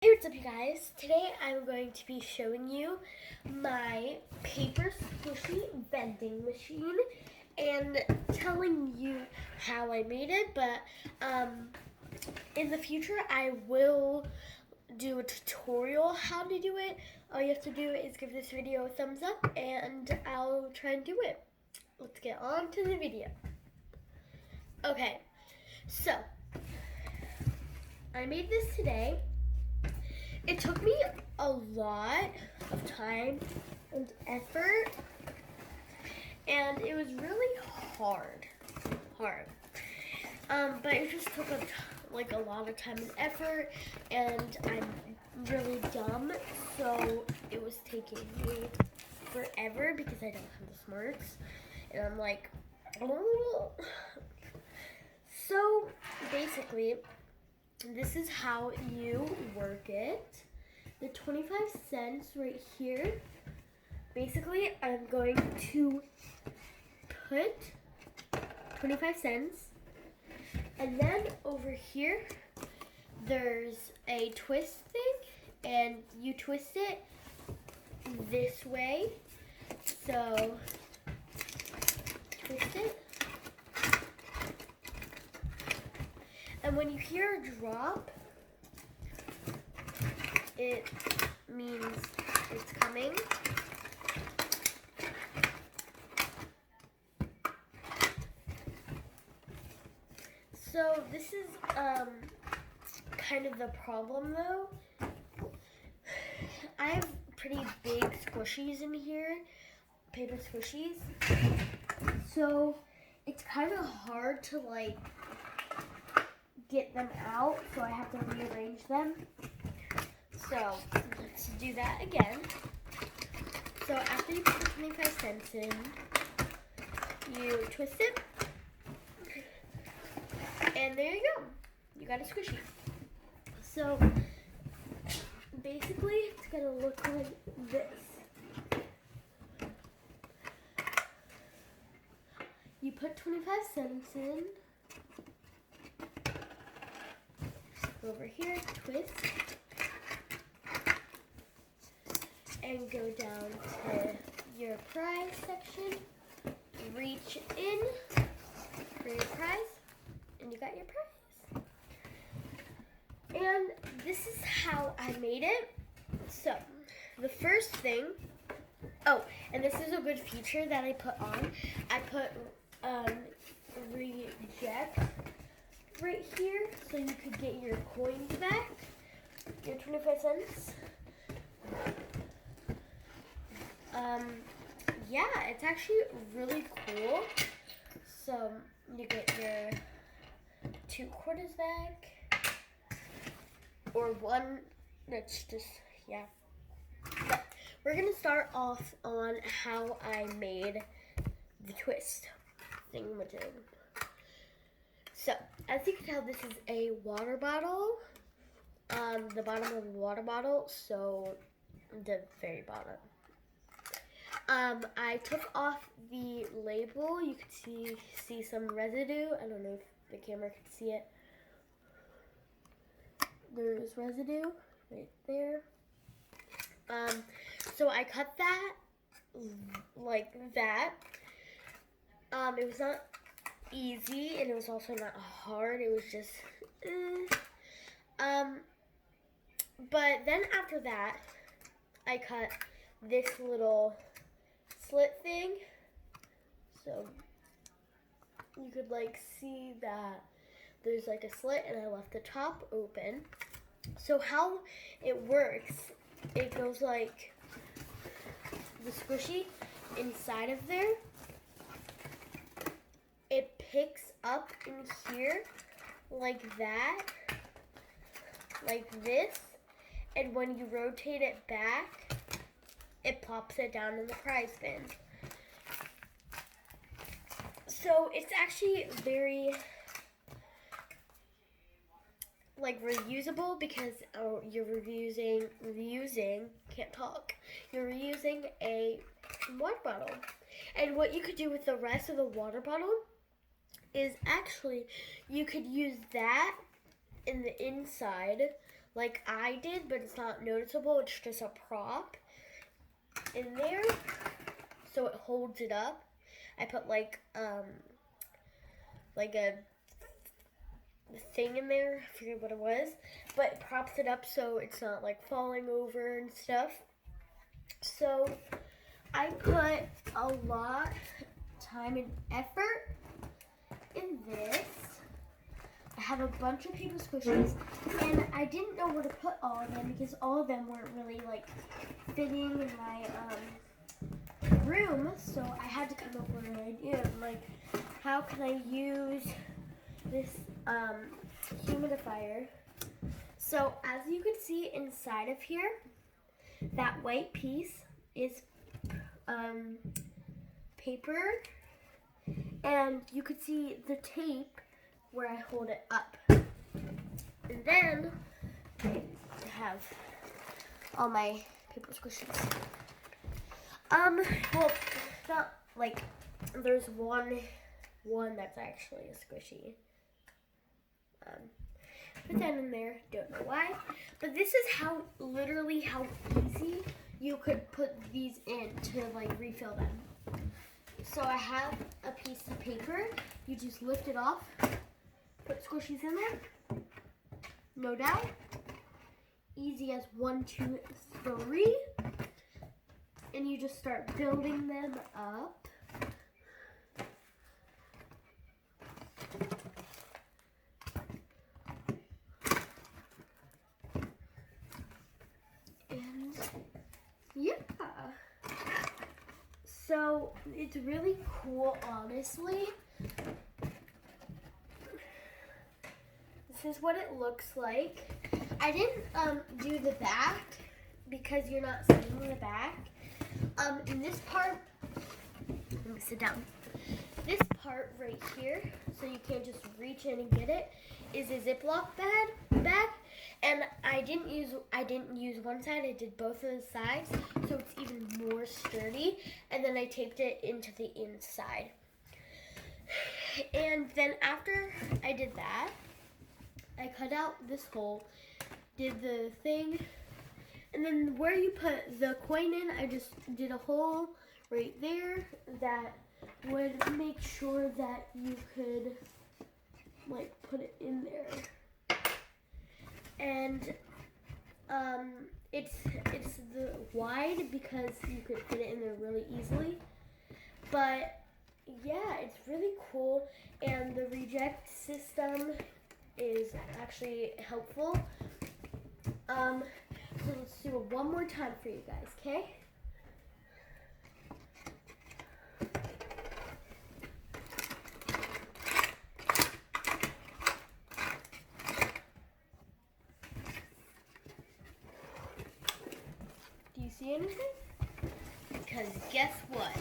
Hey, what's up you guys? Today I'm going to be showing you my paper squishy vending machine and telling you how I made it, but in the future I will do a tutorial how to do it. All you have to do is give this video a thumbs up and I'll try and do it. Let's get on to the video. Okay, so I made this today. It took me a lot of time and effort, and it was really hard. But it just took a lot of time and effort, and I'm really dumb, so it was taking me forever because I don't have the smarts, and I'm like, oh. So basically, this is how you work it. The 25 cents right here. Basically, I'm going to put 25 cents. And then over here, there's a twist thing. And you twist it this way. So, twist it. And when you hear a drop, it means it's coming. So this is kind of the problem though. I have pretty big squishies in here, paper squishies. So it's kind of hard to get them out, so I have to rearrange them. So let's do that again. So after you put the 25 cents in, you twist it, and there you go. You got a squishy. So basically, it's gonna look like this. You put 25 cents in. Go over here, twist, and go down to your prize section. Reach in for your prize, and you got your prize. And this is how I made it. So, the first thing, and this is a good feature that I put on. I put reject right here, so you could get your coins back, your 25 cents. Yeah, it's actually really cool. So you get your 2 quarters back, or one. That's just, yeah. But we're gonna start off on how I made the twist thingamajig. So, as you can tell, this is a water bottle. The bottom of the water bottle, so the very bottom. I took off the label. You could see some residue. I don't know if the camera can see it. There's residue right there. So I cut that like that. It was not easy, and it was also not hard. It was just but then after that, I cut this little slit thing, so you could see that there's a slit, and I left the top open. So how it works, it goes like the squishy inside of there. It picks up in here like that, like this, and when you rotate it back, it pops it down in the prize bin. So it's actually very reusable because you're reusing a water bottle. And what you could do with the rest of the water bottle is actually you could use that in the inside like I did, but it's not noticeable. It's just a prop in there, so it holds it up. I put like a thing in there. I forget what it was, but it props it up so it's not like falling over and stuff. So I put a lot of time and effort in this. I have a bunch of paper squishies, and I didn't know where to put all of them because all of them weren't really like fitting in my room. So I had to come up with an idea of like, how can I use this humidifier? So as you can see inside of here, that white piece is paper, and you could see the tape where I hold it up. And then I have all my paper squishies. Well, not like, there's one that's actually a squishy. Put that in there, don't know why. But this is literally how easy you could put these in to like refill them. So I have a piece of paper. You just lift it off, put squishies in there. No doubt. Easy as 1, 2, 3. And you just start building them up. And yeah. So it's really cool, honestly. This is what it looks like. I didn't do the back because you're not seeing the back. In this part, let me sit down. This part right here, so you can't just reach in and get it, is a Ziploc bag. And I didn't use one side, I did both of the sides, so it's even more sturdy. And then I taped it into the inside. And then after I did that, I cut out this hole, did the thing, and then where you put the coin in, I just did a hole right there that would make sure that you could like put it in there. And it's the wide because you could fit it in there really easily. But yeah, it's really cool, and the reject system is actually helpful. So let's do it one more time for you guys, okay? Do you see anything? Because guess what?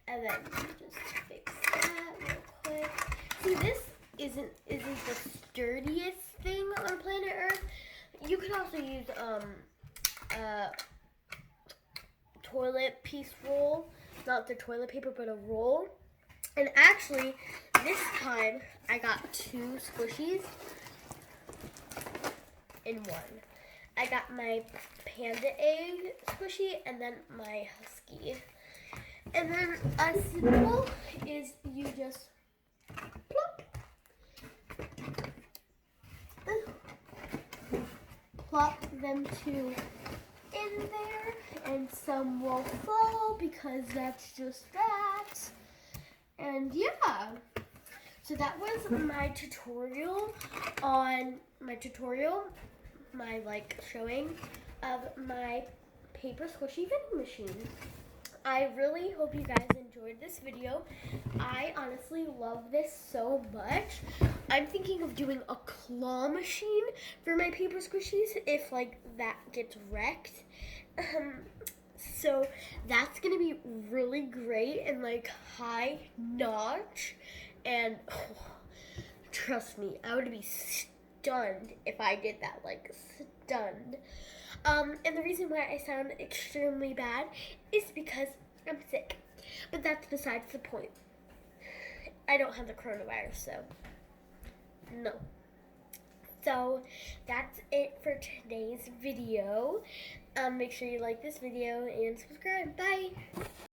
And then you just fix that real quick. See, this isn't the sturdiest thing on planet Earth. You could also use toilet piece roll, not the toilet paper, but a roll. And actually, this time I got 2 squishies in one. I got my panda egg squishy and then my husky. And then a simple is you just plop, plop them 2 in there, and some will fall because that's just that. And yeah, so that was my tutorial my like showing of my paper squishy vending machine. I really hope you guys enjoyed this video. I honestly love this so much. I'm thinking of doing a claw machine for my paper squishies if like that gets wrecked. So that's gonna be really great and like high notch, and trust me, I would be stunned if I did that, like stunned. And the reason why I sound extremely bad is because I'm sick. But that's besides the point. I don't have the coronavirus, so No. So that's it for today's video. Make sure you like this video and subscribe. Bye.